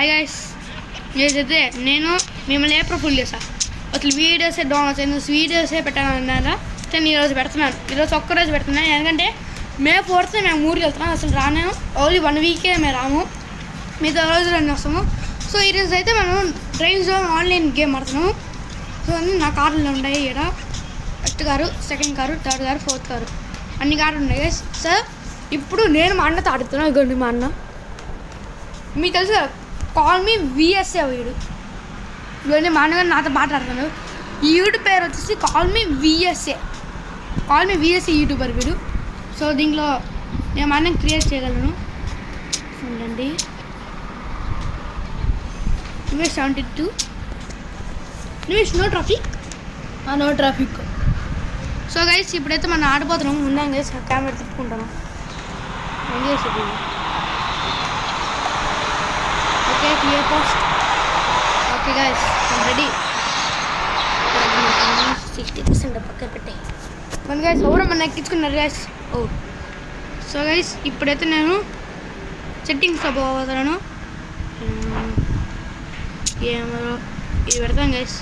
Hi guys, ఏదైతే నేను మిమ్మల్ని ఏప్రిల్ ఫుల్ చేసా. అసలు వీడియోసే డౌన్లోడ్ వీడియోసే పెట్టాను. నేను ఈరోజు పెడుతున్నాను. ఈరోజు ఒక్కరోజు పెడుతున్నాను. ఎందుకంటే మే 4th మేము ఊరికి వెళ్తున్నాం. అసలు రాను, ఓన్లీ 1 వీకే మేము రాము, మిగతా రోజు రన్ వస్తాము. సో ఈరోజు అయితే మనం డ్రైవ్ జోన్ ఆన్లైన్ గేమ్ ఆడుతున్నాము. సో నా కార్లు ఉన్నాయి ఇక్కడ. First car, second car, third car, fourth car, అన్ని కార్లు ఉన్నాయి గైస్. సార్ ఇప్పుడు నేను మా అన్నతో ఆడుతున్నాను. ఇదిగోండి మా అన్న, మీకు తెలుసు కదా, కాల్ మీ విఎస్ఏ వీడు. ఇవన్నీ మా అన్నగారు నాతో మాట్లాడుతున్నాడు. ఈ యూట్యూబ్ పేరు వచ్చేసి కాల్ మీ విఎస్ఏ యూట్యూబర్ వీడు. సో దీంట్లో నేను మా అన్నని క్రియేట్ చేయగలను. చూడండి, 72 నో ట్రాఫిక్. సో గైస్ ఇప్పుడైతే మనం ఆడిపోతున్నాం. ఉన్నాం గైస్, కెమెరా తిప్పుకుంటాను. ఏం చేసేది? Okay, clear post. Okay guys, ready. 60% పక్కన పెట్టాయి మన గైస్. ఎవరో మన ఎక్కించుకున్నారు గైస్. సో గైస్ ఇప్పుడైతే నేను సెట్టింగ్స్లో పోతున్నాను. ఏమో ఇది పెడతాను గైస్,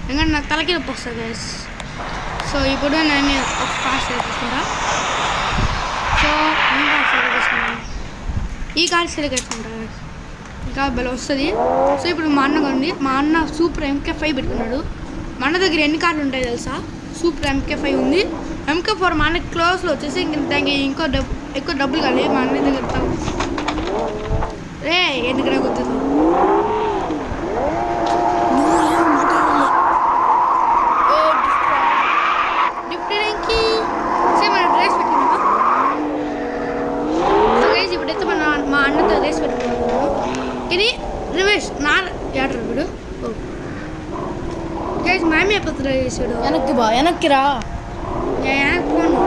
ఎందుకంటే నాకు తలకి నొప్పి వస్తుంది గైస్. సో ఇప్పుడు నేను ఒక కార్ సెలెక్ట్ చేసుకుంటా. సో నేను కార్ సెలెక్ట్ చేసుకున్నాను. ఈ కార్ సెలెక్ట్ చేసుకుంటాను గైస్, ఇంకా బలం వస్తుంది. సో ఇప్పుడు మా అన్న కొండి, మా అన్న సూపర్ MK5 పెట్టుకున్నాడు. మా అన్న దగ్గర ఎన్ని కార్లు ఉంటాయి తెలుసా? సూపర్ MK5 ఉంది. MK4 మా అన్నకి క్లోజ్లో వచ్చేసి దానికి ఎక్కువ డబ్బులు కాదు మా అన్న దగ్గర. రే ఎందుకంటే గుర్తుంది గిఫ్ట్కి సేమ్ మన డ్రెస్ పెట్టుకున్నామా. సో గైస్ ఇప్పుడైతే మా అన్నతో డ్రెస్ పెట్టుకున్నాము. ఇది రమేష్ నా ఏటర్ వీడు. గైస్ మా అమ్మ ఎప్పుడు చేసాడు. వెనక్కి రా. నేను పోను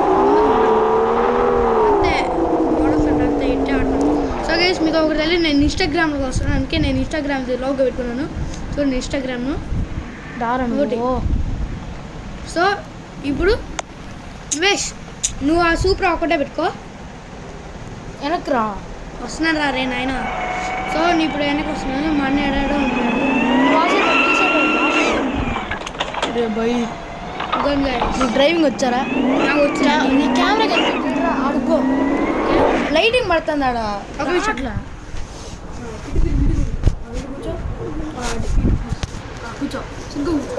అంతే, అంతే ఇంటే ఆడుతున్నాను. సో గైస్ మీకు ఒకటి తెలియదు, నేను ఇన్స్టాగ్రామ్లోకి వస్తున్నాను. అందుకే నేను ఇన్స్టాగ్రామ్ లోగో పెట్టుకున్నాను. సో నేను ఇన్స్టాగ్రామ్ను ఒకటి. సో ఇప్పుడు రమేష్ నువ్వు ఆ సూపర్ ఒకటే పెట్టుకో. వెనక్కి రా. వస్తున్నాను రా రే నాయన. సో నేను ఇప్పుడు వెనక్కి వస్తున్నాను. మా అన్న ఎడాడో ఉంటున్నాడు. డ్రైవింగ్ వచ్చారా? నాకు వచ్చా. నీ కెమెరా కనిపించరా? ఆడుకో. లైటింగ్ పడుతుంది ఆడ. ఒక నిమిషం అట్లా కూర్చో.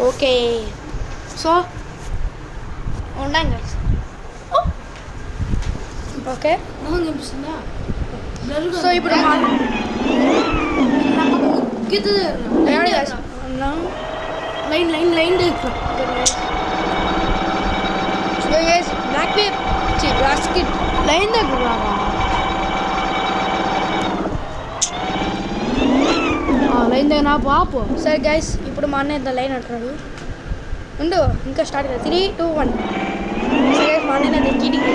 ఓకే, సో ఉండండి గైస్. ఓకే, కనిపిస్తుందా? సో ఇప్పుడు లైన్ లైన్ దగ్గర లైన్ దగ్గర నా పాపు. సరే గైస్ ఇప్పుడు మా అన్న ఇంత లైన్ అంటున్నాడు. ఉండు, ఇంకా స్టార్ట్ కదా. 3, 2, 1. సరే గైస్ మా అన్న నాకు చీటింగ్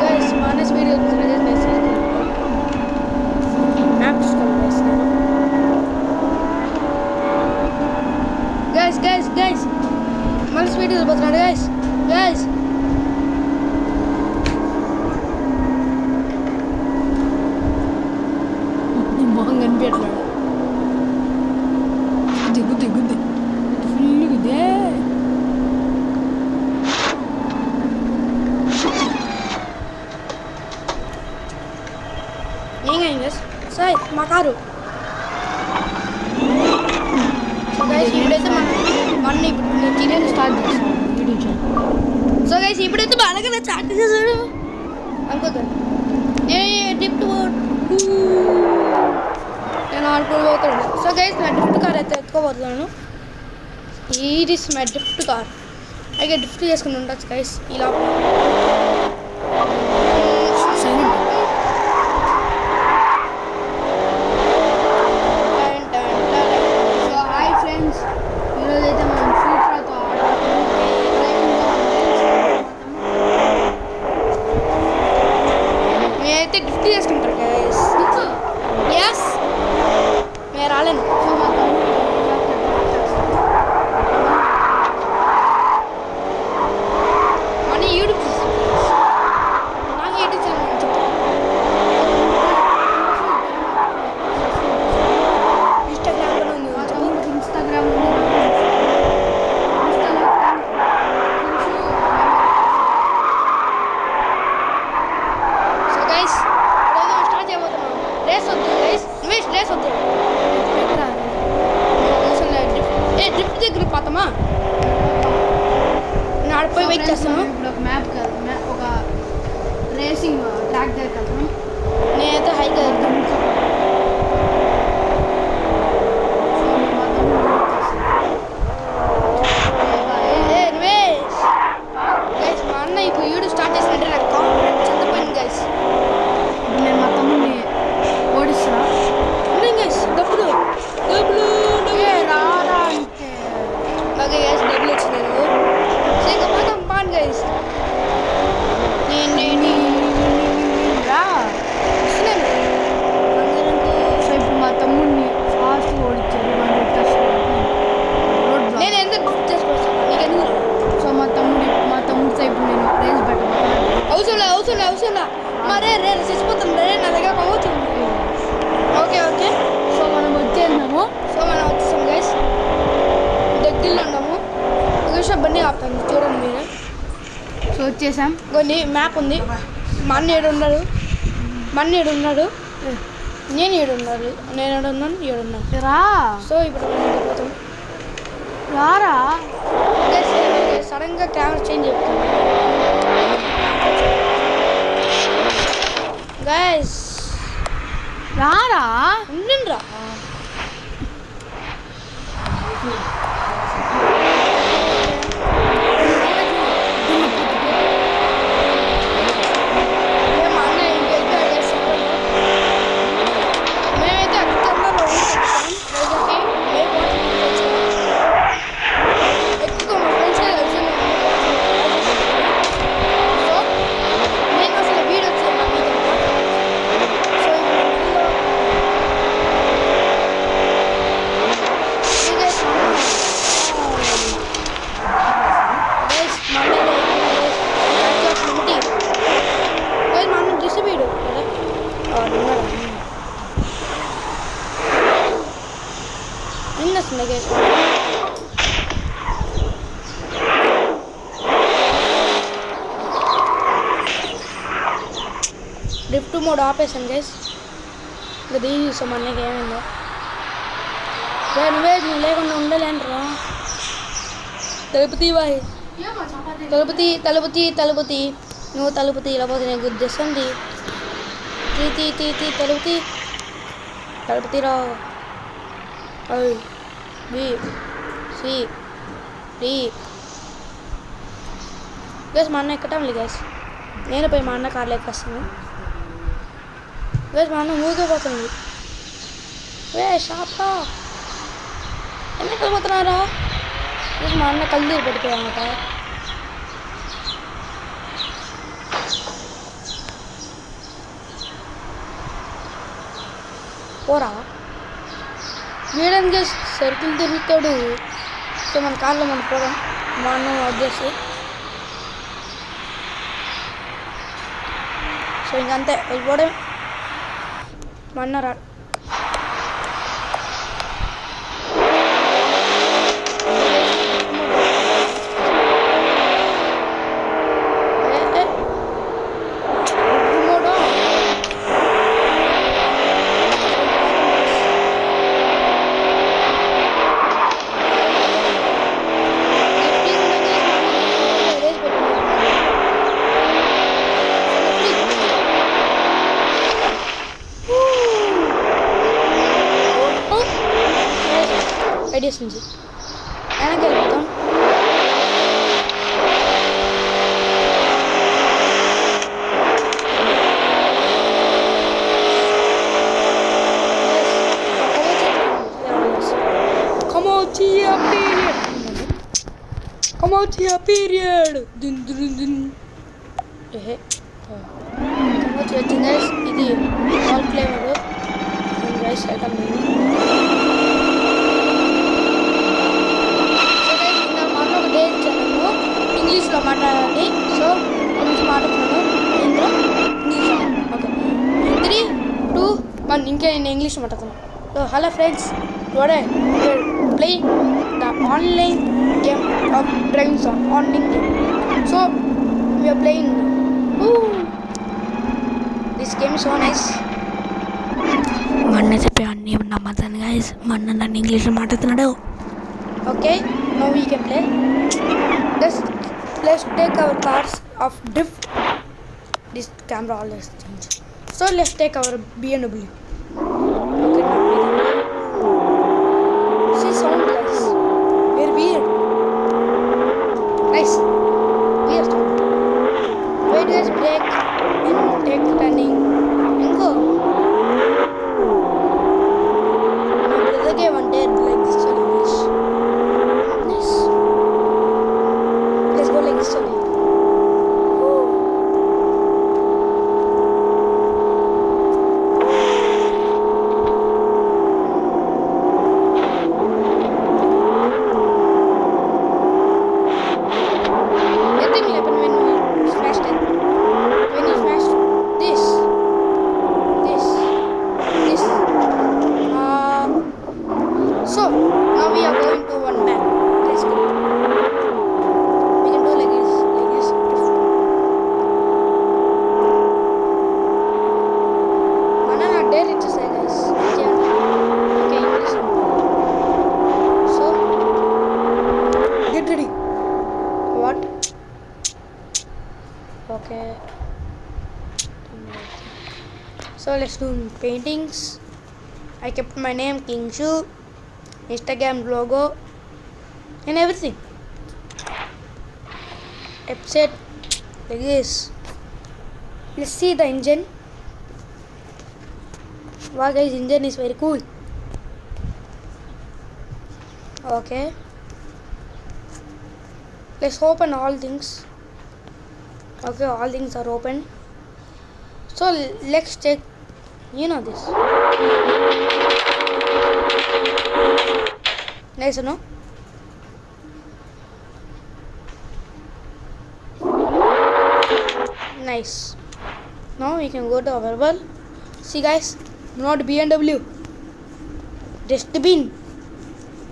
గైస్. మా అన్న స్పీడ్ గైస్ మళ్ళీ స్పీడ్ వెళ్ళిపోతున్నాడు గైస్. మొహం కనిపించట్లేడు. దిగుద్ది ఫుల్ గుద్దే. ఏం గైస్ సార్ మా కారు. ఇప్పుడైతే మన ఇప్పుడు చికెన్ స్టార్ట్ చేస్తాను వీడియో. సో గైస్ ఇప్పుడైతే బాగా స్టార్ట్ చేశాడు అనుకోద్దు. డ్రిఫ్ట్ నేను ఆడుకోబోతాడు. సో గైస్ నా డ్రిఫ్ట్ కార్ అయితే ఎత్తుకోబోతున్నాను. ఇది మై డ్రిఫ్ట్ కార్. అయితే డ్రిఫ్ట్ చేసుకుని ఉండొచ్చు గైస్. ఇలా గిఫ్ట్ చేసుకుంటారు గైస్. ఎస్ నేను రాలేను. మన యూట్యూబ్ నాకు యూట్యూబ్ ఛానల్ చెప్తాను. రే చచ్చిపోతుంది రే నా దగ్గర అవుతుంది. ఓకే ఓకే సో మనం వచ్చేసాము. గైస్ దగ్గరలో ఉన్నాము. ఒక విషయం బండి ఆపుతాను చూడండి మీరు. సో వచ్చేసాం. కొన్ని మ్యాప్ ఉంది. మా అన్న ఏడున్నాడు, నేను ఏడున్నాను, రా. సో ఇప్పుడు పోతాం. రారా సడన్గా కెమెరా చేంజ్ చెప్తాను గైస్. రారా ఉండండి రా. డ్రిఫ్ట్ మోడ్ ఆపేసాను గైస్. ఇంకా దీని చూసాం అన్నకి ఏమైందో. నువ్వు లేకుండా ఉండలేంటరా. తలుపుతీ బాయ్, తలుపుతీ నువ్వు తలుపుతీ లేకపోతే నేను గుర్తిస్తుంది. తలుపుతీరా. గైస్ మా అన్న ఎక్కటం లేదు గైస్. నేను పోయి మా అన్న కార్లో ఎక్కొస్తాను గైస్. మా అన్న ఊగిపోతుంది. షాపా ఎందుకు వెళ్ళిపోతున్నారా? మా అన్న కళ్ళు పెట్టుకోవాలి అన్నమాట. పోరా వీడని సరుకులు తిరుగుతాడు. సో మన కార్లో మనం పోదాం. మా అన్న వచ్చేసి సో ఇంకంతే వెళ్ళిపోవడం. మా అన్న రా. ఐడియాస్ నుంచి వెనక్కి వెళ్ళిపోతాం. పీరియడ్ ఇది ఆల్ ఫ్లేవర్ రైస్ ఐటమ్. ఇంగ్లీష్లో మాట్లాడాలి. సో కొంచెం మాట్లాడుతున్నాను ఇందులో ఇంగ్లీష్. ఓకే 3, 2, 1 ఇంకా నేను ఇంగ్లీష్ మాట్లాడుతున్నాను. So hello friends, today play the online game of driving song online game. So we're playing this game so nice. మా అన్న చెప్పే అన్నీ నమ్మతాను గైస్. మా అన్న నన్ను ఇంగ్లీష్లో మాట్లాడుతున్నాడు. Okay now we can play. Let's take our cars of drift. This camera always change. So let's take our BMW. Okay, see sound guys. Very weird. Nice. Weird sound. Wait guys, brake and take turning and go. My brother gave one day like this so English. Nice. Let's go like this only. There it is, guys. Yeah. Okay, English. So, get ready. What? Okay. So let's do paintings. I kept my name King Shu, Instagram logo, and everything. Upset like this. Let's see the engine. Wow guys, engine is very cool. Okay. Let's open all things. Okay, all things are open. So let's check, this. Nice, no? Nice. Now we can go to available. See guys, not BMW. Dustbin.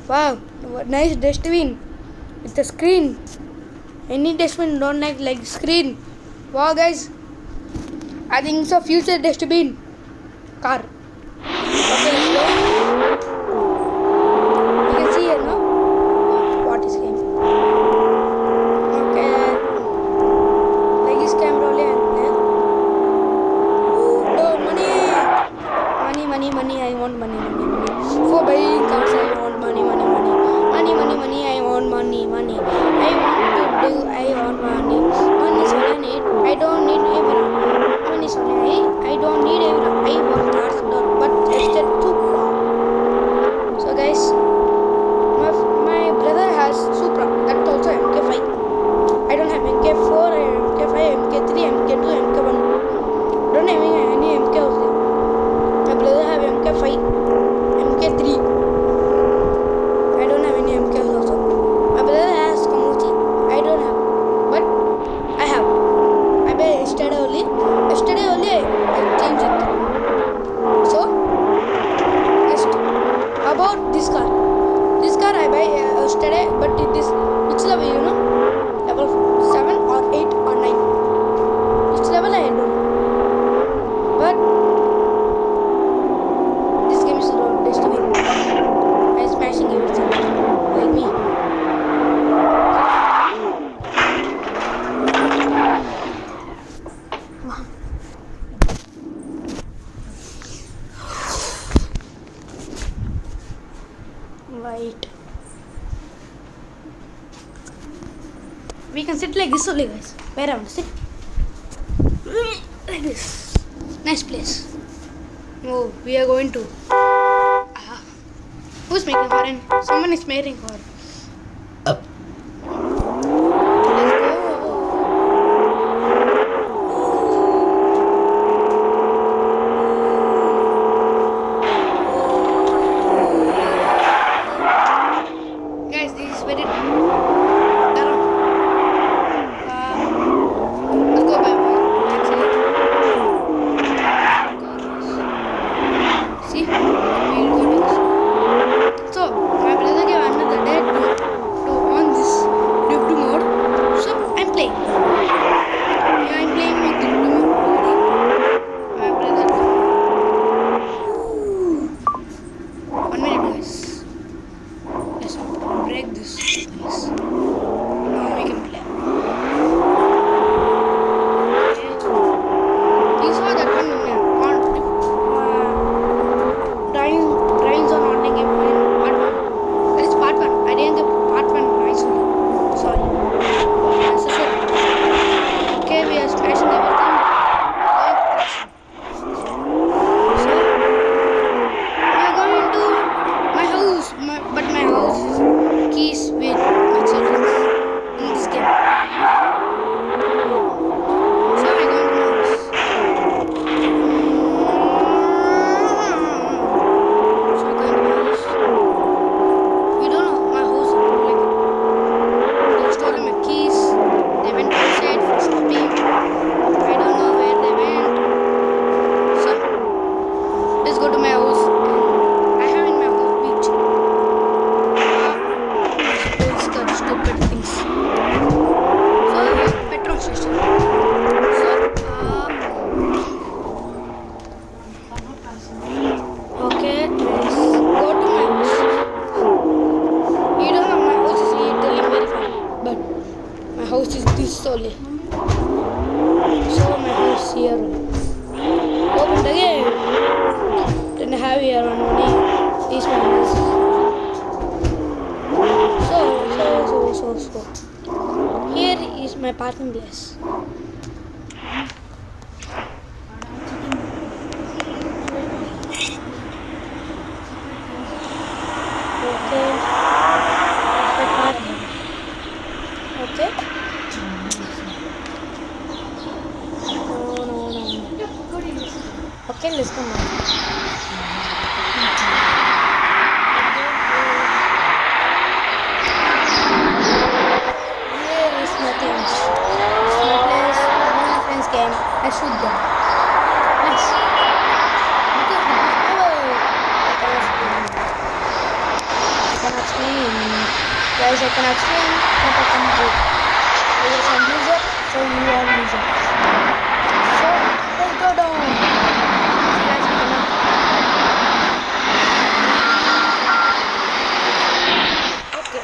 Wow, what nice dustbin with the screen. Any dustbin don't like screen. Wow guys, I think it's a future dustbin car. Okay, let's go. You can see here now what is game. Okay, like this camera only and there. Oh, money. I want money. For buying cars, I want money. I want money. I want money. Money is all I need. I don't need everyone. Money is all I don't need everyone. I want cars, but it's just too far. So guys, my brother has Supra. That's also MK5. I don't have MK4, MK5, MK3, MK2, MK1. Don't have any MK also. My brother have MK5, MK3. I don't have any MK also. My brother has Kamuchi. I don't have, but I have. I buy yesterday only. I changed it. So next, about this car. This car I buy yesterday, but this which level level 7 or 8 or 9. Which level I don't know. But this game is destiny. I'm smashing everything like me. Right. We can sit like this only, guys. Where I want to sit? Like this. Nice place. Oh, we are going to. Who's making horn? Someone is making horn. Up. Let's go. Guys, this is very dark. Let's go back. That's it. See? We'll go to this. So, my brother gave another date. parking place. Okay. Okay. No. Okay, let's go now. Here is my things. It's my place. My friends came. I shoot them. Nice. I cannot swim. Guys, I cannot swim. But I can do. Because I'm loser, so you are loser. So let's go down. So guys, I cannot. Okay.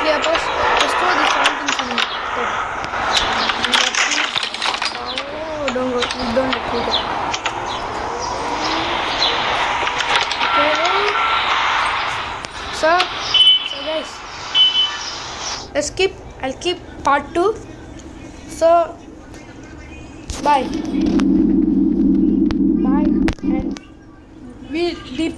Clear, boss. Let's throw the something from me. Oh, don't go. Don't do that. Okay. So guys, I'll keep part 2. So bye and we'll